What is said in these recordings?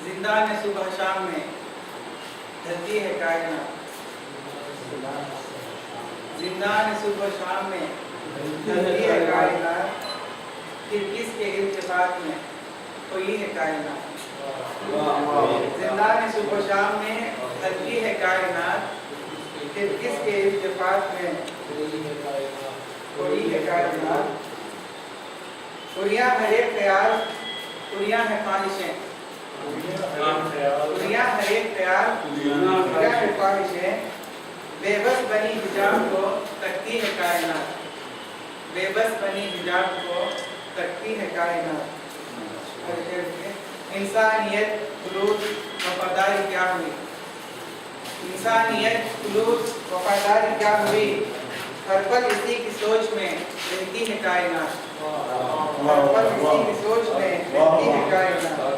जिंदा ने सुबह शाम में ढलती है कायनात, जिंदा ने सुबह शाम में ढलती है कायनात, फिर किसके इल्तिफात में कोई है कायनात। जिंदा ने सुबह शाम में ढलती है कायनात, फिर किसके इल्तिफात में कोई है कायनात। दुनिया है एक ख्याल, दुनिया है ख्वाहिशें, दुनिया है एक ख्याल, दुनिया है ख्वाहिशें, बेबस बनी हिजाब को तकती है कायनात, बेबस बनी हिजाब को तकती है कायनात। इंसानियत खुलूस वफादारी क्या हुई, इंसानियत खुलूस वफादारी क्या हुई, हर पल इसी की सोच में रहती है कायनात, हर पल इसी की सोच में रहती है कायनात।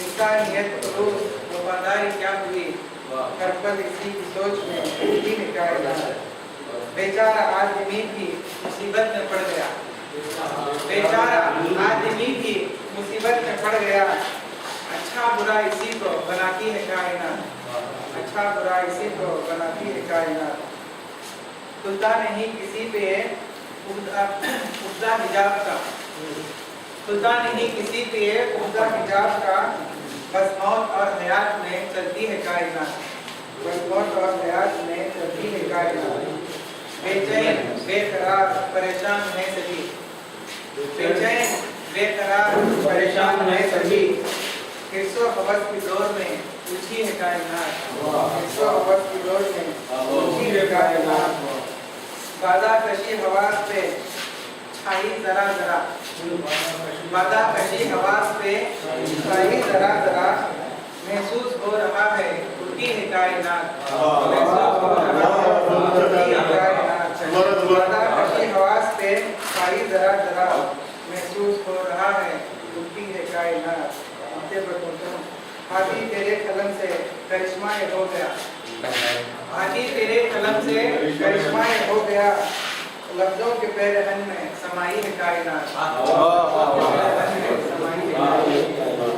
इंसानियत खुलूस वफादारी क्या हुई, हर पल इसी की सोच में रहती है कायनात। बेचारा आदमी भी मुसीबत में पड़ गया, बेचारा आदमी भी मुसीबत में पड़ गया, अच्छा बुरा इसी को बनाती है कायनात, अच्छा बुरा इसी को बनाती है कायनात। खुदा नहीं किसी पे खुदा हिजाब का, खुदा नहीं किसी पे खुदा हिजाब का, बस मौत और हयात में चलती है कायनात, बस मौत और हयात में चलती है कायनात। बेचैन बेकरार परेशान है सभी, बेचैन बेकरार परेशान है सभी, हिस्सों हवस की दौर में उलझी है कायनात, हिस्सों हवस की दौर में उलझी है कायनात। बादा कशी हवास पे छाई जरा जरा, बादा कशी हवास पे छाई जरा जरा, महसूस हो रहा है उल्टी है कायनात, महसूस हो रहा है उल्टी है कायनात। बादा कशी हवास पे छाई जरा जरा, महसूस हो रहा है उल्टी है कायनात। हाथी तेरे कलम से करिश्मा हो गया, हाथी तेरे कलम से करिश्मा हो गया, लफ्जों के पैरहन में समाई है कायनात, समाई है कायनात।